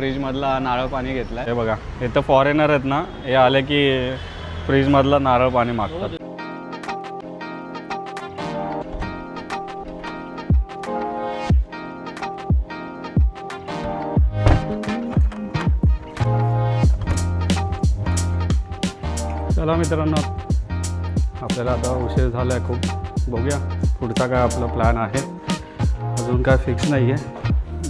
फ्रीजमधला नारळ पाणी घेतलं हे बघा. इथं फॉरेनर आहेत ना, हे आले की फ्रीजमधला नारळ पाणी मागतात. चला मित्रांनो, आपल्याला आता उशीर झाला आहे खूप. बघूया पुढचा काय आपला प्लॅन आहे. अजून काय फिक्स नाही आहे.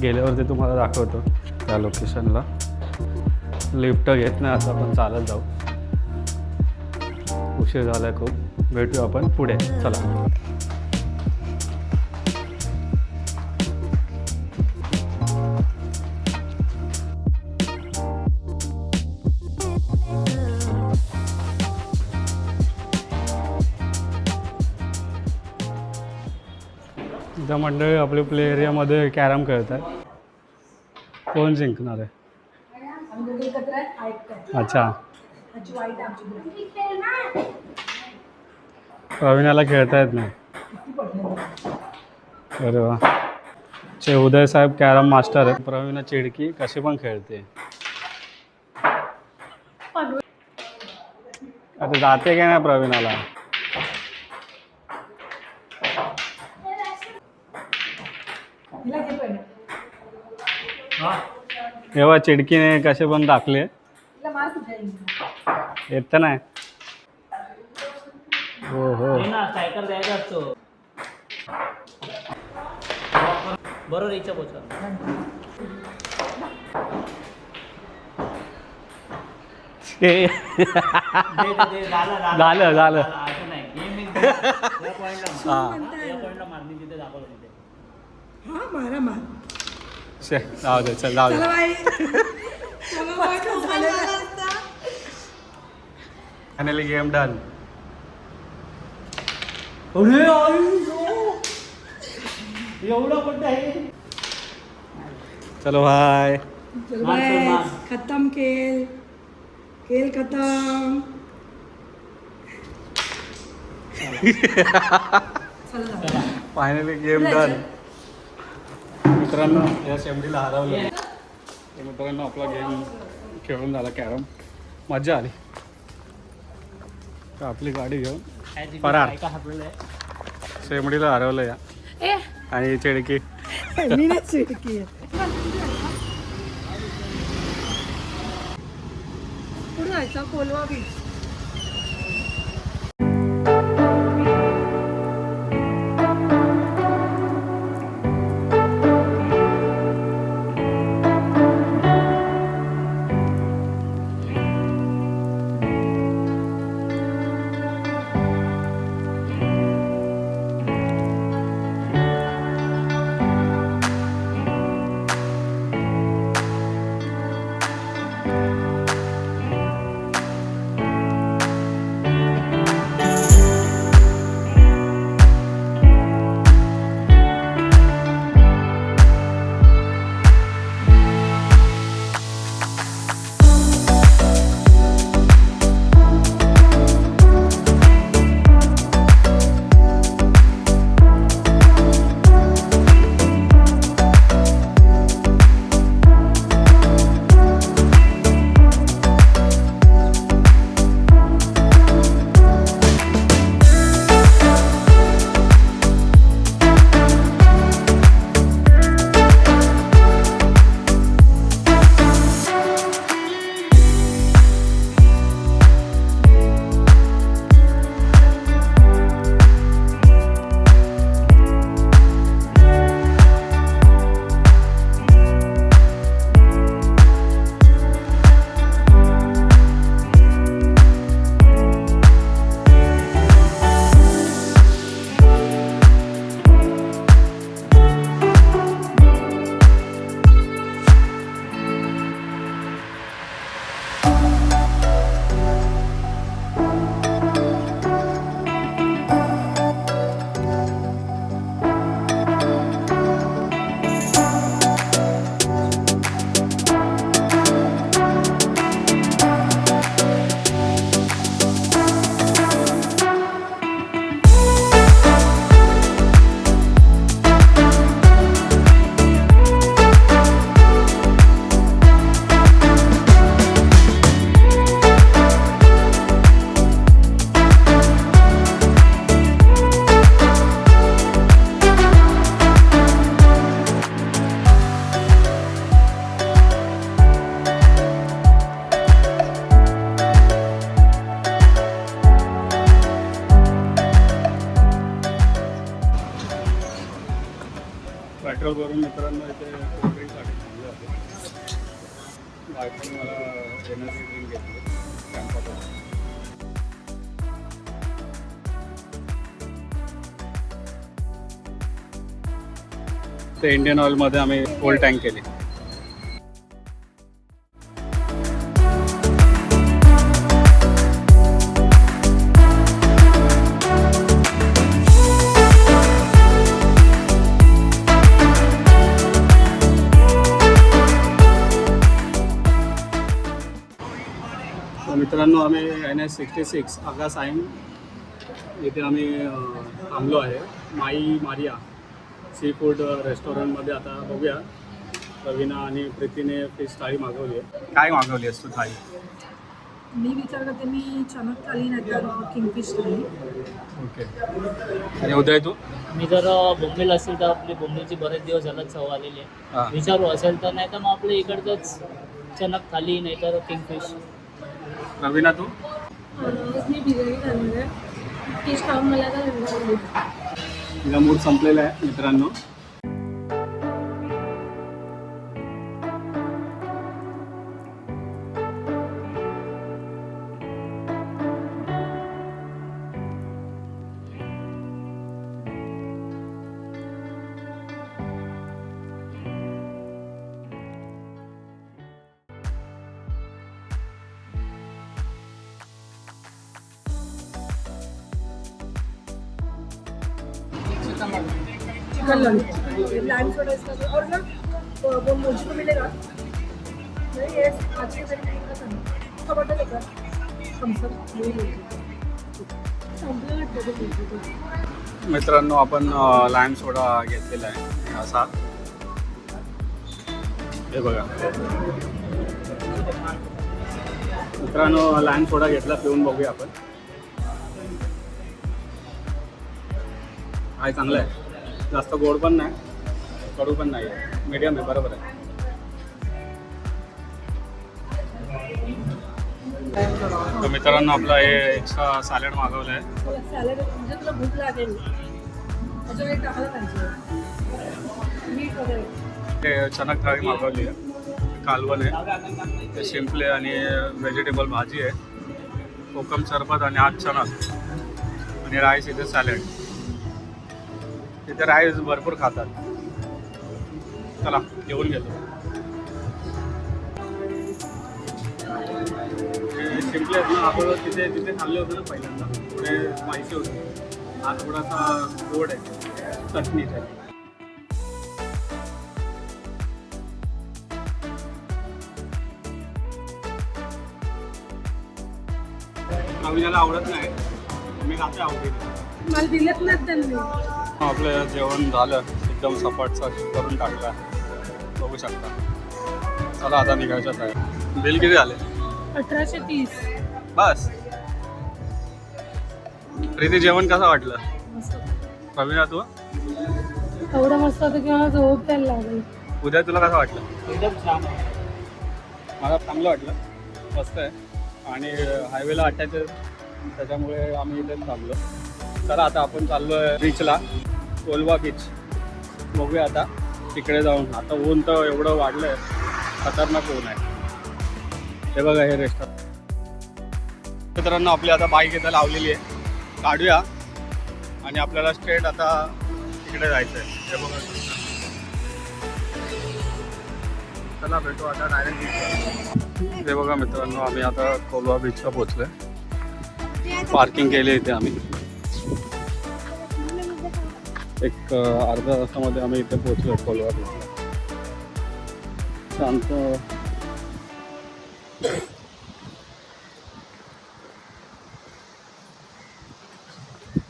गेल्यावरती तुम्हाला दाखवतो त्या लोकेशनला. लिफ्ट घेत नाही, आता आपण चालत जाऊ. उशीर झाला आहे खूप. भेटू आपण पुढे. चला. इथं मंडळी आपल्या प्ले एरियामध्ये कॅरम खेळत आहे. कोण जिंकणार आहे? अच्छा, प्रवीणाला खेळता येत नाही. अरे वा. उदय साहेब कॅरम मास्टर आहे. प्रवीणा चिडकी कशी पण खेळते. आता जाते काय नाही प्रवीणाला. तेव्हा चिडकीने कसे पण दाखले. येत नाही. हो हो, सायकल द्यायचा असतो बरोबर. इच्छा पोचा झालं झालं. असं नाही गेम पॉईंटला मारणी तिथे दाखवलं तिथे. हा मारा मार. जाऊ दे, चल जाऊ दे. Finally game done. एवढं पण आहे. चलो भाई. खत्म खेल. खेल खत्म. Finally game done. मित्रांनो, या शेमडीला हरवलं. तर मित्रांनो, आपला गेम खेळून झाला कॅरम. मजा आली. तर आपली गाडी घेऊन फरार. शेमडीला हरवलं या. आणि चिडकी. मी नाही चिडकी. पुढे जायचा कोलवा बीच. बायकोने मला एनर्जी ड्रिंक घेतली कॅम्पाकडून. ते इंडियन ऑइलमध्ये आम्ही फुल टँक केली. तर मित्रांनो आम्ही NH66 आगा साईन इथे आम्ही थांबलो आहे. माई मारिया सी फूड रेस्टॉरंटमध्ये. आता बघूया, रवीना आणि प्रीतीने फिश थाळी मागवली आहे. काय मागवली आहेस तू थाळी? मी विचार करते मी चणक थाळी नाही तर किंगफिश थाळी. ओके. आणि उद्या तू? मी जर बोंबील असेल तर आपली बोंबीलची बरेच दिवस झाला चव आलेली हां. आहे. विचारू असेल तर, नाही तर मग आपल्या इकडचंच चणक थाली नाही तर किंगफिश. रवीना तू? मी बिर्याणी खाणार आहे. फिश खाऊन मला तर तिचा मूड संपलेला आहे मित्रांनो. चिकन लॉलीपॉप लाइम सोडा इसका भी। और ना वो मुझको मिलेगा नहीं, ये आज के दिन नहीं खाता उसका बॉटल लेकर हम सब नहीं लेंगे संपलं वाटतं. मित्रांनो आपण लाईम सोडा घेतलेला आहे असा. हे बघा मित्रांनो, लाईम सोडा घेतला, पिऊन बघूया आपण. आहे चांगलं आहे, जास्त गोड पण नाही कडू पण नाही आहे, मीडियम आहे, बरोबर आहे. तर मित्रांनो आपला हे एक्स्ट्रा सॅलड मागवलं आहे. मला सॅलड म्हणजे तुला भूक लागेल त्याच्यामध्ये टाकायला पाहिजे मीठ वगैरे. ते चणक थाळी मागवली आहे, कालवण आहे, ते शिंपले आणि व्हेजिटेबल भाजी आहे, कोकम सरबत आणि आज चणक आणि राईस. इथे सॅलड. तिथे राईस भरपूर खातात. चला घेऊन घेतो. हे शिंपले आहेत ना, आपण तिथे खाल्ले होते ना पहिल्यांदा, थोडे स्पायसी होते. हा थोडासा गोड आहे, चटणीच आहे. अविनाला आवडत नाही, मी खाते आवडीने. मला दिलेत नाहीत त्यांनी. आपलं जेवण झालं, एकदम सपाटचा करून टाकला, बघू शकता. चला आता निघायचं आहे. बिल किती झाले? 1830. बस. प्रीती जेवण कसं वाटलं? रवीना तू? एवढं मस्त होतं की मला झोप यायला लागेल. उद्या तुला कसं वाटलं? एकदम छान. मला चांगलं वाटलं, मस्त आहे. आणि हायवेला अटॅच आहे त्याच्यामुळे आम्ही इथेच थांबलो. चला आता आपण चाललो आहे बीचला, कोलवा बीच. बघूया आता तिकडे जाऊन. आता ऊन तर एवढं वाढलं आहे, खतरनाक ऊन आहे. हे बघा हे रेस्टॉरंट. मित्रांनो आपली आता बाईक इथं लावलेली आहे, काढूया आणि आपल्याला स्ट्रेट आता तिकडे जायचं आहे. हे बघा, चला भेटू आता डायरेक्ट बीचला. हे बघा मित्रांनो, आम्ही आता कोलवा बीचला पोचलो आहे. पार्किंग केली इथे आम्ही. एक अर्ध्या तासामध्ये आम्ही इथे पोचलो कोलवा बीचला. शांत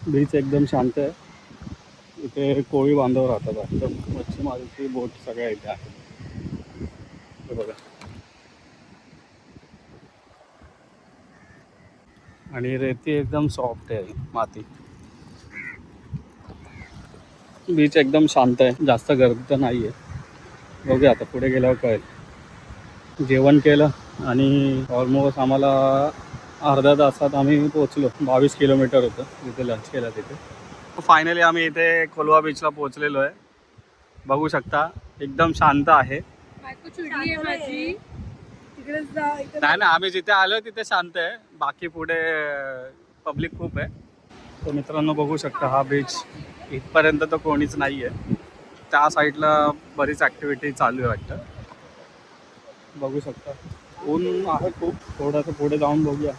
बीच एकदम शांत आहे. इथे कोळी बांधव राहतात, एकदम मच्छीमारीची बोट सगळ्या इथे आहे. हे बघा, आणि रेती एकदम सॉफ्ट आहे, माती. बीच एकदम शांत आहे, जास्त गर्दी तर नाही आहे. बघूया आता पुढे गेल्यावर कळेल. जेवण केलं आणि ऑलमोस्ट आम्हाला अर्ध्या तासात आम्ही पोचलो. 22 किलोमीटर होतं जिथे लंच केला तिथे. फायनली आम्ही इथे कोलवा बीचला पोचलेलो आहे. बघू शकता एकदम शांत आहे. बायको चिडली आहे माझी. तिकडेच जा इथे नाही ना, आम्ही जिथे आलो तिथे शांत आहे, बाकी पुढे पब्लिक खूप आहे. तर मित्रांनो बघू शकता हा बीच इथपर्यंत तर कोणीच नाही आहे. त्या साईडला बरीच ॲक्टिव्हिटी चालू आहे वाटतं. बघू शकता ऊन आहे खूप. थोडंसं पुढे जाऊन बघूया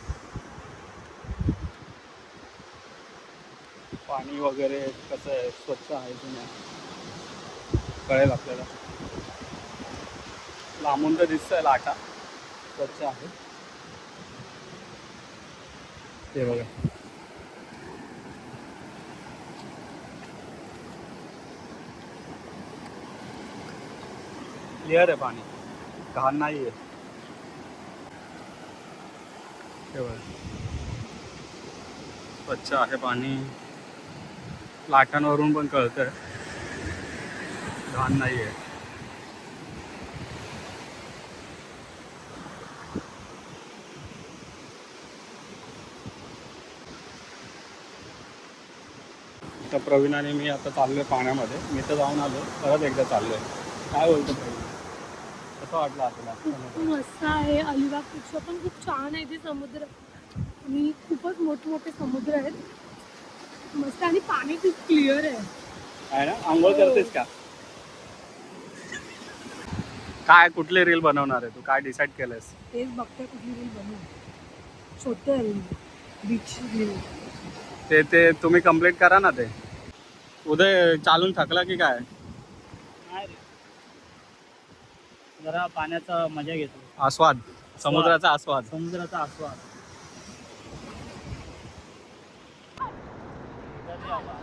पाणी वगैरे कसं आहे, स्वच्छ आहे की नाही कळेल आपल्याला. लांबून तर दिसतंय लाटा, स्वच्छ आहे ते बघा. क्लिअर आहे पाणी, घाण नाही आहे. हे बघा स्वच्छ आहे पाणी, लाटांवरून पण कळतंय घाण नाही आहे. तर प्रवीण आणि मी आता चाललोय पाण्यामध्ये. मी तर जाऊन आलो, परत एकदा चाललोय. काय बोलतो प्रवीण, कसं वाटलं आपल्याला? खूप मस्त आहे. अलिबागपेक्षा पण खूप छान आहे ते समुद्र आणि खूपच मोठे समुद्र आहेत. मस्त आणि पाणी खूप क्लिअर आहे ना. आंघोळ करतेस का? काय कुठली रील बनवणार आहे तू, काय डिसाईड केलंयस? तेच बघते कुठली रील बनवू. शोधते रील, बीच रील. ते तुम्ही कंप्लीट करा ना. ते उदय चालून थकला की काय? नाही रे, जरा पाण्याचा मजा घेतो, आस्वाद, समुद्राचा आस्वाद. समुद्राचा आस्वाद.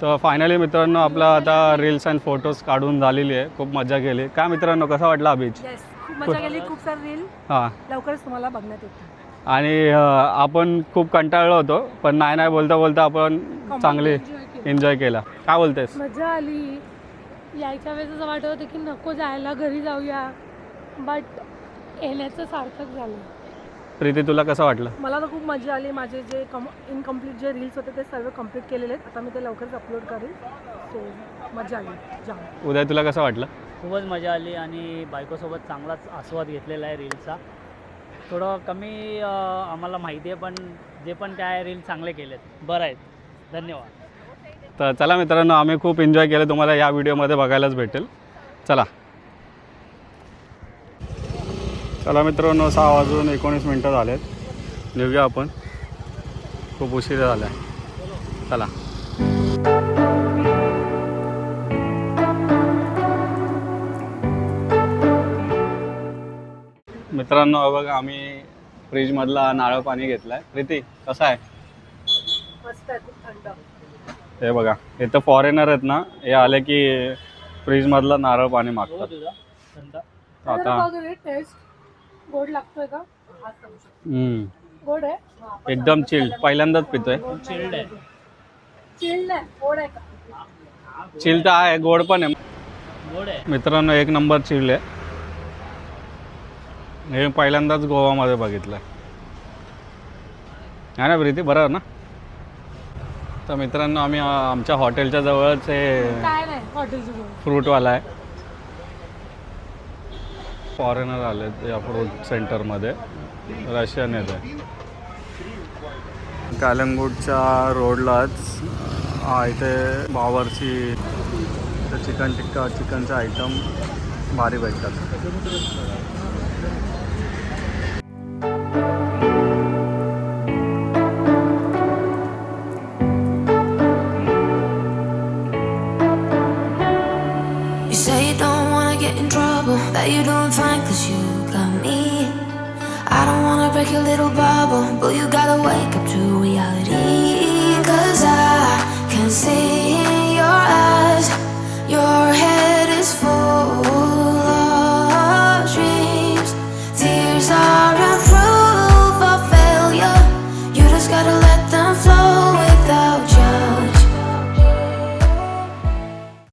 तर फायनली मित्रांनो आपला आता रील्स अँड फोटोज काढून झालेली आहे. खूप मजा केली. काय मित्रांनो कसा वाटला बीच? येस, खूप मजा गेली. खूप सारे रील हां, लवकरच तुम्हाला बघण्यात येतील. आणि आपण खूप कंटाळलो होतो, पण नाही बोलता बोलता आपण चांगली एन्जॉय केला. काय बोलतेस? मजा आली. यायच्या वेळेस असं वाटत होतं की नको जायला, घरी जाऊया, बट येण्याचं सार्थक झालं. प्रीती तुला कसं वाटलं? मला तर खूप मजा आली. माझे जे इनकम्प्लीट जे रील्स होते ते सर्व कम्प्लीट केलेले आहेत. आता मी ते लवकरच अपलोड करेन. सो मजा आली जाम. उदय तुला कसं वाटलं? खूपच मजा आली आणि बायकोसोबत चांगलाच आस्वाद घेतलेला आहे रीलचा. थोडं कमी आम्हाला माहिती आहे, पण जे पण काय रील चांगले केलेत, बरं आहेत. धन्यवाद. तर चला मित्रांनो, आम्ही खूप एन्जॉय केलं, तुम्हाला या व्हिडिओमध्ये बघायलाच भेटेल. चला मित्रांनो, 6:19 झालेत. निघूया आपण, खूप उशीर झाला आहे. चला. मित्रांनो बघा, आम्ही फ्रीजमधला नारळ पाणी घेतलं आहे. प्रीती कसं आहे? मस्त आहे, खूप थंड. हे बघा, इथं फॉरेनर आहेत ना, हे आले की फ्रीजमधला नारळ पाणी मागतात. आता टेस्ट गोड लागतोय का? गोड आहे, एकदम चिल्ड, पहिल्यांदाच पितोय. चिल्ड आहे. चिल्ड आहे, गोड आहे का? चिल्ड तर आहे, गोड पण आहे. गोड आहे मित्रांनो, एक नंबर चिल्ड आहे. हे पहिल्यांदाच गोवामध्ये बघितलं आहे ना प्रीती, बरोबर ना? तर मित्रांनो, आम्ही आमच्या हॉटेलच्या जवळच हे काय नाही हॉटेलचं गोड. फ्रूटवाला आहे. फॉरेनर आलेत या फ्रूट सेंटरमध्ये, रशियन येते. कालंगूटच्या रोडलाच इथे बावर्ची चिकन टिक्का, चिकनचे आयटम भारी भेटतात. That you're doing fine cause you got me. I don't wanna break your little bubble, but you gotta wake up to reality. Cause I can see in your eyes, your head is full of dreams. Tears are a proof of failure, you just gotta let them flow.